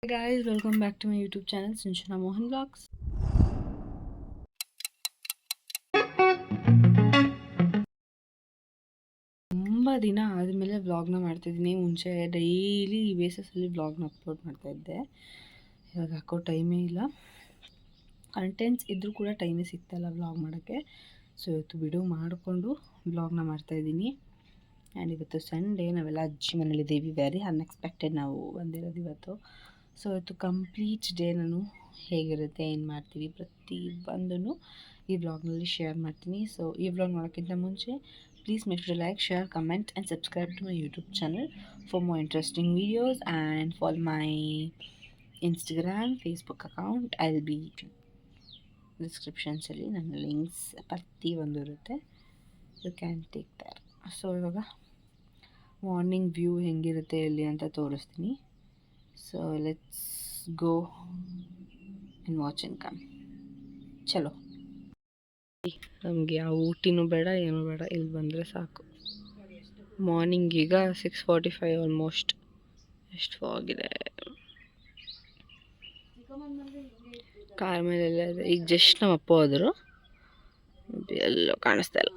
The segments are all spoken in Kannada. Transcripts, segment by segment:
Hey guys, welcome back to my YouTube channel Sinchana Mohan Vlogs. ತುಂಬ ದಿನ ಆದಮೇಲೆ ವ್ಲಾಗ್ನ ಮಾಡ್ತಾಯಿದ್ದೀನಿ. ಮುಂಚೆ ಡೈಲಿ ಬೇಸಿಸಲ್ಲಿ ವ್ಲಾಗ್ನ ಅಪ್ಲೋಡ್ ಮಾಡ್ತಾಯಿದ್ದೆ. ಇವಾಗ ಹಾಕೋ ಟೈಮೇ ಇಲ್ಲ, ಕಂಟೆಂಟ್ಸ್ ಇದ್ದರೂ ಕೂಡ ಟೈಮೇ ಸಿಗ್ತಾಯಿಲ್ಲ ವ್ಲಾಗ್ ಮಾಡೋಕ್ಕೆ. ಸೊ ಇವತ್ತು ಬಿಡು ಮಾಡಿಕೊಂಡು ವ್ಲಾಗ್ನ ಮಾಡ್ತಾಯಿದ್ದೀನಿ. ಆ್ಯಂಡ್ ಇವತ್ತು ಸಂಡೇ, ನಾವೆಲ್ಲ ಅಜ್ಜಿ ಮನೇಲಿದ್ದೀವಿ. ವೆರಿ ಅನ್ಎಕ್ಸ್ಪೆಕ್ಟೆಡ್ ನಾವು ಬಂದಿರೋದು ಇವತ್ತು. ಸೊ ಇವತ್ತು ಕಂಪ್ಲೀಟ್ ಡೇ ನಾನು ಹೇಗಿರುತ್ತೆ, ಏನು ಮಾಡ್ತೀವಿ ಪ್ರತಿ ಒಂದನ್ನು ಈ ವ್ಲಾಗ್ನಲ್ಲಿ ಶೇರ್ ಮಾಡ್ತೀನಿ. ಸೊ ಈ ವ್ಲಾಗ್ ನೋಡೋಕ್ಕಿಂತ ಮುಂಚೆ please make sure to like, share, comment and subscribe to my YouTube channel for more interesting videos and follow my Instagram, Facebook account. I will be ಡಿಸ್ಕ್ರಿಪ್ಷನ್ಸಲ್ಲಿ ನನ್ನ ಲಿಂಕ್ಸ್ ಪ್ರತಿ ಒಂದು ಇರುತ್ತೆ. You can take there. So ಇವಾಗ ಮಾರ್ನಿಂಗ್ ವ್ಯೂ ಹೆಂಗಿರುತ್ತೆ ಇಲ್ಲಿ ಅಂತ ತೋರಿಸ್ತೀನಿ. So let's go and watch and come. ಚಲೋ. ನಮಗೆ ಯಾವ ಊಟಿನೂ ಬೇಡ, ಏನೂ ಬೇಡ, ಇಲ್ಲಿ ಬಂದರೆ ಸಾಕು. ಮಾರ್ನಿಂಗ್ ಈಗ 6:45 ಆಲ್ಮೋಸ್ಟ್. ಎಷ್ಟು ಹೋಗಿದೆ, ಕಾರ್ ಮೇಲೆಲ್ಲ ಇದೆ. ಈಗ ಜಸ್ಟ್ ನಮ್ಮ ಅಪ್ಪ ಹೋದರು, ಎಲ್ಲೋ ಕಾಣಿಸ್ತಾ ಇಲ್ಲ.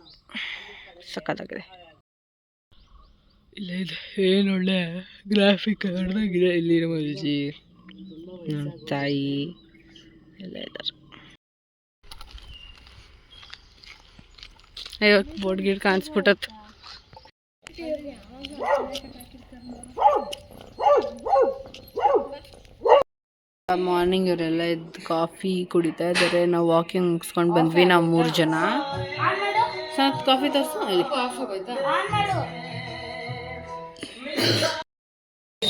ಸಖತ್ತಾಗಿದೆ. ಇಲ್ಲ ಇದೆ, ಏನು ಒಳ್ಳೆ ಗ್ರಾಫಿಕ್ ಹೊಡೆದಾಗಿದೆ. ಇಲ್ಲಿ ನಮ್ಮ ಅಜ್ಜಿ, ನಮ್ಮ ತಾಯಿ ಎಲ್ಲ ಇದ್ದಾರೆ. ಅಯ್ಯೋ ಬೋರ್ಡ್ ಗಿಡ್ ಕಾಣಿಸ್ಬಿಟ್ಟತ್ತು. ಮಾರ್ನಿಂಗ್ ಇವರೆಲ್ಲ ಎದ್ದು ಕಾಫಿ ಕುಡಿತಾ ಇದ್ದಾರೆ. ನಾವು ವಾಕಿಂಗ್ ಮುಗಿಸ್ಕೊಂಡು ಬಂದ್ವಿ. ನಾವು 3 ಜನ. ಸ್ವಲ್ಪ ಕಾಫಿ ತೋರಿಸು.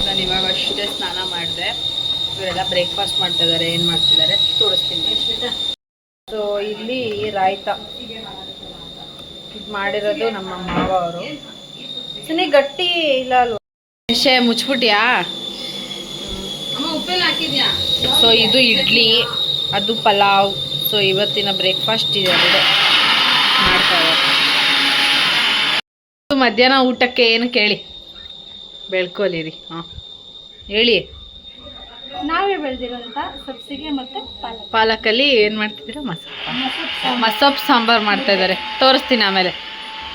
ನಾನು ಇವಾಗ ಅಷ್ಟೇ ಸ್ನಾನ ಮಾಡಿದೆ. ಇವರೆಲ್ಲ ಬ್ರೇಕ್ಫಾಸ್ಟ್ ಮಾಡ್ತಾ ಇದ್ದಾರೆ. ಏನು ಮಾಡ್ತಿದ್ದಾರೆ ತೋರಿಸ್ತೀನಿ. ಸೊ ಇಲ್ಲಿ ರಾಯ್ತ ಇದು ಮಾಡಿರೋದು ನಮ್ಮ ಮಾವ ಅವರು. ಸನಿ ಗಟ್ಟಿ ಇಲ್ಲ ಅಲ್ವಾ, ಎಷ್ಟೇ ಮುಚ್ಬಿಟ್ಯಾ? ಉಪ್ಪೆಲ್ಲ ಹಾಕಿದ್ಯಾ? ಸೊ ಇದು ಇಡ್ಲಿ, ಅದು ಪಲಾವ್. ಸೊ ಇವತ್ತಿನ ಬ್ರೇಕ್ಫಾಸ್ಟ್ ಇದೆ, ಎರಡು ಮಾಡ್ತಾರೆ. ಮಧ್ಯಾಹ್ನ ಊಟಕ್ಕೆ ಏನು ಕೇಳಿ, ಬೆಳ್ಕೊಲಿರಿ. ಹಾಂ ಹೇಳಿ. ನಾವೇ ಬೆಳೆದಿರೋಂಥ ಸಬ್ಸಿಗೆ ಮತ್ತು ಪಾಲಕಲ್ಲಿ ಏನು ಮಾಡ್ತಿದ್ದೀರಾ? ಮಸೊಪ್ಪು ಸಾಂಬಾರು ಮಾಡ್ತಾ ಇದ್ದಾರೆ. ತೋರಿಸ್ತೀನಿ ಆಮೇಲೆ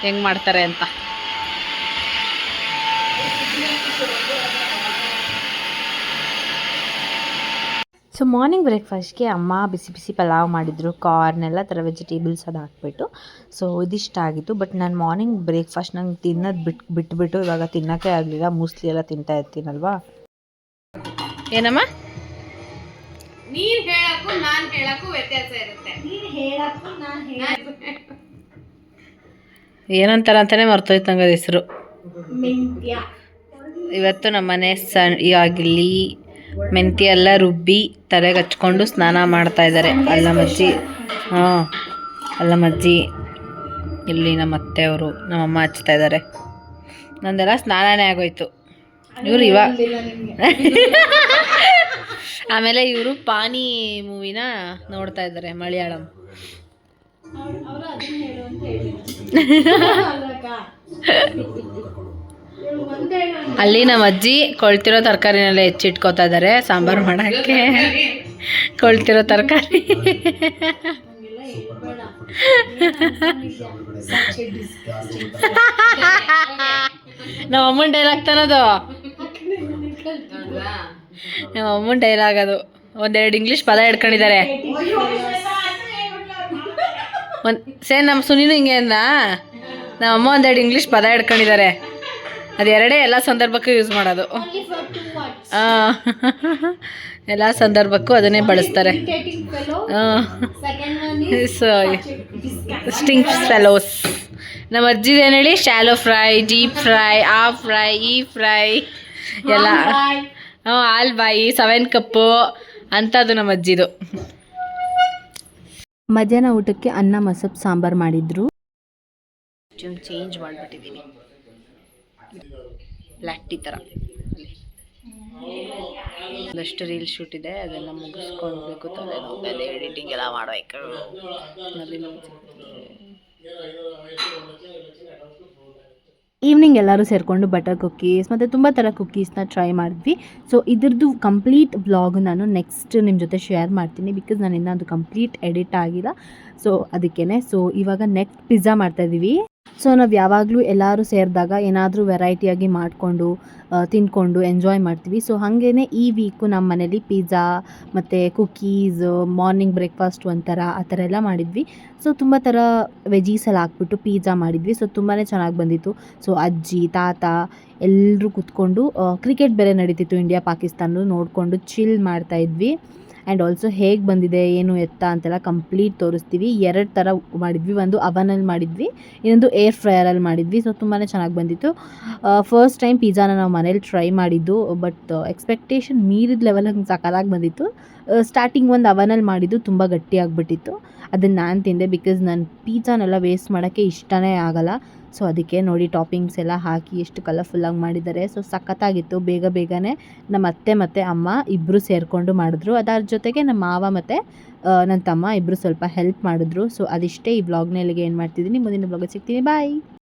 ಹೆಂಗೆ ಮಾಡ್ತಾರೆ ಅಂತ. ಸೊ ಮಾರ್ನಿಂಗ್ ಬ್ರೇಕ್ಫಾಸ್ಟ್ಗೆ ಅಮ್ಮ ಬಿಸಿ ಬಿಸಿ ಪಲಾವ್ ಮಾಡಿದರು. ಕಾರ್ನ್ ಎಲ್ಲ ಥರ ವೆಜಿಟೇಬಲ್ಸ್ ಅದು ಹಾಕ್ಬಿಟ್ಟು. ಸೊ ಇದಿಷ್ಟ ಆಗಿತ್ತು. ಬಟ್ ನಾನು ಮಾರ್ನಿಂಗ್ ಬ್ರೇಕ್ಫಾಸ್ಟ್ ನಂಗೆ ತಿನ್ನೋದು ಬಿಟ್ಬಿಟ್ಟು ಇವಾಗ ತಿನ್ನೋಕ್ಕೆ ಆಗಲಿಲ್ಲ. ಮೂಸ್ಲಿ ಎಲ್ಲ ತಿಂತಾ ಇರ್ತೀನಲ್ವಾ. ಏನಮ್ಮ? ನೀನ್ ಹೇಳಕ್ಕೂ ನಾನ್ ಹೇಳಕ್ಕೂ ವ್ಯತ್ಯಾಸ ಇರುತ್ತೆ. ನೀನ್ ಹೇಳಕ್ಕೂ ಏನಂತಾರ ಅಂತಾನೆ ಮರ್ತೋಯ್ತಂಗ ಹೆಸರು. ಇವತ್ತು ನಮ್ಮನೆ ಆಗಿಲ್ಲಿ ಮೆಂತ್ಯ ಎಲ್ಲ ರುಬ್ಬಿ ತಲೆಗೆ ಹಚ್ಕೊಂಡು ಸ್ನಾನ ಮಾಡ್ತಾ ಇದ್ದಾರೆ. ಅಲ್ಲ ಮಜ್ಜಿ, ಹಾಂ ಅಲ್ಲ ಮಜ್ಜಿ. ಇಲ್ಲಿ ನಮ್ಮ ಅತ್ತೆಯವರು, ನಮ್ಮಮ್ಮ ಹಚ್ತಾ ಇದ್ದಾರೆ. ನಂದೆಲ್ಲ ಸ್ನಾನನೇ ಆಗೋಯ್ತು. ಇವರು ಆಮೇಲೆ ಇವರು ಪಾನಿ ಮೂವಿನ ನೋಡ್ತಾ ಇದ್ದಾರೆ, ಮಲಯಾಳಂ. ಅಲ್ಲಿ ನಮ್ಮ ಅಜ್ಜಿ ಕೊಳ್ತಿರೋ ತರಕಾರಿನೆಲ್ಲ ಹೆಚ್ಚಿಟ್ಕೋತಾ ಇದ್ದಾರೆ ಸಾಂಬಾರು ಮಾಡೋಕ್ಕೆ. ಕೊಳ್ತಿರೋ ತರಕಾರಿ ನಮ್ಮ ಅಮ್ಮನ ಡೈಲಾಗ್ ತನದು. ನಮ್ಮ ಅಮ್ಮನ ಡೈಲಾಗ್ ಅದು. 1-2 ಇಂಗ್ಲೀಷ್ ಪದ ಹಿಡ್ಕೊಂಡಿದ್ದಾರೆ. ನಮ್ಮ ಸುನಿನು ಹಿಂಗೆ ಅಂದ. ನಮ್ಮ ಅಮ್ಮ 1-2 ಇಂಗ್ಲೀಷ್ ಪದ ಹಿಡ್ಕೊಂಡಿದ್ದಾರೆ. ಅದು ಎರಡೇ ಎಲ್ಲ ಸಂದರ್ಭಕ್ಕೂ ಯೂಸ್ ಮಾಡೋದು. ಎಲ್ಲ ಸಂದರ್ಭಕ್ಕೂ ಅದನ್ನೇ ಬಳಸ್ತಾರೆ. So stink fellows. ನಮ್ಮ ಅಜ್ಜಿದು ಏನು ಹೇಳಿ, shallow fry, deep fry, half fry, ಈ ಫ್ರೈ ಎಲ್ಲ. ಹಾಲ್ ಬಾಯಿ, 7 ಕಪ್ಪು ಅಂಥದ್ದು ನಮ್ಮ ಅಜ್ಜಿದು. ಮಧ್ಯಾಹ್ನ ಊಟಕ್ಕೆ ಅನ್ನ ಮಸೊಪ್ಪು ಸಾಂಬಾರು ಮಾಡಿದ್ರು. ಚೇಂಜ್ ಮಾಡಿಬಿಟ್ಟಿದ್ದೀನಿ, ಬ್ಲ್ಯಾಕ್ ಟೀ ಥರ. ಒಂದಷ್ಟು ರೀಲ್ ಶೂಟ್ ಇದೆ, ಅದೆಲ್ಲ ಮುಗಿಸ್ಕೊಳ್ಬೇಕು. ತಲೆ ಎಡಿಟಿಂಗ್ ಎಲ್ಲ ಮಾಡಬೇಕು. ಈವ್ನಿಂಗ್ ಎಲ್ಲರೂ ಸೇರಿಕೊಂಡು ಬಟರ್ ಕುಕ್ಕೀಸ್ ಮತ್ತು ತುಂಬ ಥರ ಕುಕ್ಕೀಸ್ನ ಟ್ರೈ ಮಾಡಿದ್ವಿ. ಸೊ ಇದ್ರದ್ದು ಕಂಪ್ಲೀಟ್ ವ್ಲಾಗ್ ನಾನು ನೆಕ್ಸ್ಟ್ ನಿಮ್ಮ ಜೊತೆ ಶೇರ್ ಮಾಡ್ತೀನಿ, ಬಿಕಾಸ್ ನಾನು ಇನ್ನೂ ಅದು ಕಂಪ್ಲೀಟ್ ಎಡಿಟ್ ಆಗಿಲ್ಲ. ಸೊ ಅದಕ್ಕೇ. ಸೊ ಇವಾಗ ನೆಕ್ಸ್ಟ್ ಪಿಜ್ಜಾ ಮಾಡ್ತಾಯಿದ್ದೀವಿ. ಸೊ ನಾವು ಯಾವಾಗಲೂ ಎಲ್ಲರೂ ಸೇರಿದಾಗ ಏನಾದರೂ ವೆರೈಟಿಯಾಗಿ ಮಾಡಿಕೊಂಡು ತಿಂದ್ಕೊಂಡು ಎಂಜಾಯ್ ಮಾಡ್ತೀವಿ. ಸೊ ಹಾಗೇ ಈ ವೀಕು ನಮ್ಮ ಮನೇಲಿ ಪಿಜ್ಜಾ ಮತ್ತು ಕುಕ್ಕೀಸ್, ಮಾರ್ನಿಂಗ್ ಬ್ರೇಕ್ಫಾಸ್ಟ್ ಒಂಥರ ಆ ಥರ ಎಲ್ಲ ಮಾಡಿದ್ವಿ. ಸೊ ತುಂಬ ಥರ ವೆಜೀಸೆಲ್ಲ ಹಾಕ್ಬಿಟ್ಟು ಪಿಜ್ಜಾ ಮಾಡಿದ್ವಿ. ಸೊ ತುಂಬಾ ಚೆನ್ನಾಗಿ ಬಂದಿತ್ತು. ಸೊ ಅಜ್ಜಿ ತಾತ ಎಲ್ಲರೂ ಕೂತ್ಕೊಂಡು ಕ್ರಿಕೆಟ್ ಬೇರೆ ನಡೀತಿತ್ತು, ಇಂಡಿಯಾ ಪಾಕಿಸ್ತಾನ ನೋಡಿಕೊಂಡು ಚಿಲ್ ಮಾಡ್ತಾಯಿದ್ವಿ. ಆ್ಯಂಡ್ ಆಲ್ಸೋ ಹೇಗೆ ಬಂದಿದೆ ಏನು ಎತ್ತ ಅಂತೆಲ್ಲ ಕಂಪ್ಲೀಟ್ ತೋರಿಸ್ತೀವಿ. 2 ಥರ ಮಾಡಿದ್ವಿ, ಒಂದು ಅವನಲ್ಲಿ ಮಾಡಿದ್ವಿ, ಇನ್ನೊಂದು ಏರ್ ಫ್ರೈಯರಲ್ಲಿ ಮಾಡಿದ್ವಿ. ಸೊ ತುಂಬಾ ಚೆನ್ನಾಗಿ ಬಂದಿತ್ತು. ಫಸ್ಟ್ ಟೈಮ್ ಪಿಜ್ಜಾನ ನಾವು ಮನೇಲಿ ಟ್ರೈ ಮಾಡಿದ್ದು, ಬಟ್ ಎಕ್ಸ್ಪೆಕ್ಟೇಷನ್ ಮೀರಿದ ಲೆವೆಲಂಗೆ ಸಖತ್ತಾಗಿ ಬಂದಿತ್ತು. ಸ್ಟಾರ್ಟಿಂಗ್ ಒಂದು ಅವನಲ್ಲಿ ಮಾಡಿದ್ದು ತುಂಬ ಗಟ್ಟಿಯಾಗಿಬಿಟ್ಟಿತ್ತು, ಅದನ್ನು ನಾನು ತಿಂದೆ. ಬಿಕಾಸ್ ನಾನು ಪಿಜ್ಜಾನೆಲ್ಲ ವೇಸ್ಟ್ ಮಾಡೋಕ್ಕೆ ಇಷ್ಟನೇ ಆಗಲ್ಲ. ಸೊ ಅದಕ್ಕೆ ನೋಡಿ ಟಾಪಿಂಗ್ಸ್ ಎಲ್ಲ ಹಾಕಿ ಎಷ್ಟು ಕಲರ್ಫುಲ್ಲಾಗಿ ಮಾಡಿದ್ದಾರೆ. ಸೊ ಸಖತ್ತಾಗಿತ್ತು. ಬೇಗನೆ ನಮ್ಮ ಅತ್ತೆ ಮತ್ತು ಅಮ್ಮ ಇಬ್ಬರು ಸೇರಿಕೊಂಡು ಮಾಡಿದ್ರು. ಅದರ ಜೊತೆಗೆ ನಮ್ಮ ಮಾವ ಮತ್ತು ನನ್ನ ತಮ್ಮ ಇಬ್ಬರು ಸ್ವಲ್ಪ ಹೆಲ್ಪ್ ಮಾಡಿದ್ರು. ಸೊ ಅದಿಷ್ಟೇ ಈ ವ್ಲಾಗ್ನ ಇಲ್ಲಿಗೆ ಏನು ಮಾಡ್ತಿದ್ದೀನಿ. ಮುಂದಿನ ವ್ಲಾಗಲ್ಲಿ ಸಿಗ್ತೀನಿ. ಬಾಯ್.